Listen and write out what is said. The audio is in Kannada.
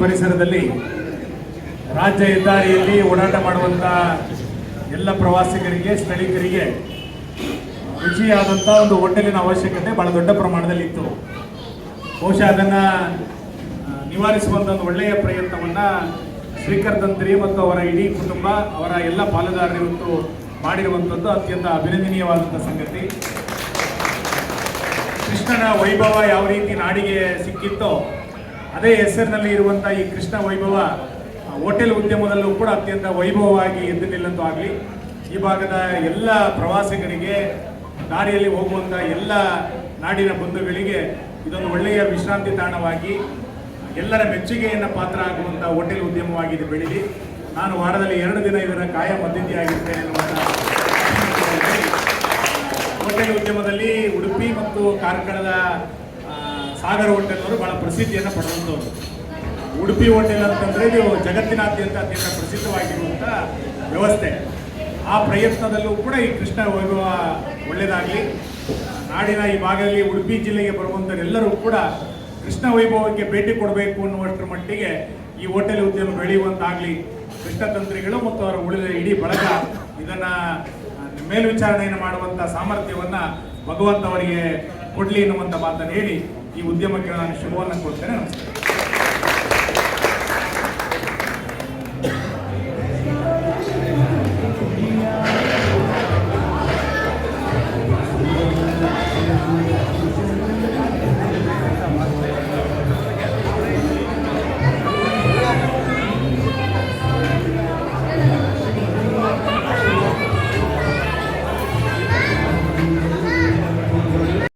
ಪರಿಸರದಲ್ಲಿ ರಾಜ್ಯ ಹೆದ್ದಾರಿಯಲ್ಲಿ ಓಡಾಟ ಮಾಡುವಂಥ ಎಲ್ಲ ಪ್ರವಾಸಿಗರಿಗೆ ಸ್ಥಳೀಕರಿಗೆ ರುಚಿಯಾದಂಥ ಒಂದು ಹೋಟೆಲಿನ ಅವಶ್ಯಕತೆ ಬಹಳ ದೊಡ್ಡ ಪ್ರಮಾಣದಲ್ಲಿ ಇತ್ತು. ಬಹುಶಃ ಅದನ್ನು ನಿವಾರಿಸುವಂಥ ಒಂದು ಒಳ್ಳೆಯ ಪ್ರಯತ್ನವನ್ನು ಶ್ರೀಕರ್ ತಂತ್ರಿ ಮತ್ತು ಅವರ ಇಡೀ ಕುಟುಂಬ, ಅವರ ಎಲ್ಲ ಪಾಲುದಾರರು ಇವತ್ತು ಮಾಡಿರುವಂಥದ್ದು ಅತ್ಯಂತ ಅಭಿನಂದನೀಯವಾದಂಥ ಸಂಗತಿ. ಕೃಷ್ಣನ ವೈಭವ ಯಾವ ರೀತಿ ನಾಡಿಗೆ ಸಿಕ್ಕಿತ್ತೋ ಅದೇ ಹೆಸರಿನಲ್ಲಿ ಇರುವಂಥ ಈ ಕೃಷ್ಣ ವೈಭವ ಹೋಟೆಲ್ ಉದ್ಯಮದಲ್ಲೂ ಕೂಡ ಅತ್ಯಂತ ವೈಭವವಾಗಿ ಎದ್ದು ನಿಲ್ಲಂತೂ ಆಗಲಿ. ಈ ಭಾಗದ ಎಲ್ಲ ಪ್ರವಾಸಿಗರಿಗೆ, ದಾರಿಯಲ್ಲಿ ಹೋಗುವಂಥ ಎಲ್ಲ ನಾಡಿನ ಬಂಧುಗಳಿಗೆ ಇದೊಂದು ಒಳ್ಳೆಯ ವಿಶ್ರಾಂತಿ ತಾಣವಾಗಿ ಎಲ್ಲರ ಮೆಚ್ಚುಗೆಯನ್ನು ಪಾತ್ರ ಆಗುವಂಥ ಹೋಟೆಲ್ ಉದ್ಯಮವಾಗಿ ಇದು ಬೆಳೀಲಿ. ನಾನು ವಾರದಲ್ಲಿ 2 ದಿನ ಇದರ ಕಾಯಂ ಅತಿಥಿಯಾಗಿರ್ತೇನೆ ಎನ್ನುವಂಥ ಹೋಟೆಲ್ ಉದ್ಯಮದಲ್ಲಿ ಉಡುಪಿ ಮತ್ತು ಕಾರ್ಕಳದ ಸಾಗರ ಹೋಟೆಲ್ನವರು ಬಹಳ ಪ್ರಸಿದ್ಧಿಯನ್ನು ಪಡೆದಂಥವ್ರು. ಉಡುಪಿ ಹೋಟೆಲ್ ಅಂತಂದರೆ ಇದು ಜಗತ್ತಿನಾದ್ಯಂತ ಅತ್ಯಂತ ಪ್ರಸಿದ್ಧವಾಗಿರುವಂಥ ವ್ಯವಸ್ಥೆ. ಆ ಪ್ರಯತ್ನದಲ್ಲೂ ಕೂಡ ಈ ಕೃಷ್ಣ ವೈಭವ ಒಳ್ಳೆಯದಾಗಲಿ. ನಾಡಿನ ಈ ಭಾಗದಲ್ಲಿ ಉಡುಪಿ ಜಿಲ್ಲೆಗೆ ಬರುವಂಥವರೆಲ್ಲರೂ ಕೂಡ ಕೃಷ್ಣ ವೈಭವಕ್ಕೆ ಭೇಟಿ ಕೊಡಬೇಕು ಅನ್ನುವಷ್ಟರ ಮಟ್ಟಿಗೆ ಈ ಹೋಟೆಲ್ ಉದ್ಯಮ ಬೆಳೆಯುವಂತಾಗಲಿ. ಕೃಷ್ಣ ತಂತ್ರಿಗಳು ಮತ್ತು ಅವರ ಉಳಿದ ಇಡೀ ಬಳಗ ಇದನ್ನು ಮೇಲ್ವಿಚಾರಣೆಯನ್ನು ಮಾಡುವಂಥ ಸಾಮರ್ಥ್ಯವನ್ನು ಭಗವಂತ ಅವರಿಗೆ ಕೊಡಲಿ ಎನ್ನುವಂಥ ಮಾತನ್ನು ಹೇಳಿ ಈ ಉದ್ಯಮಕ್ಕೆ ನಾನು ಶುಭವನ್ನು ಕೊಡ್ತೇನೆ. ನಮಸ್ಕಾರ.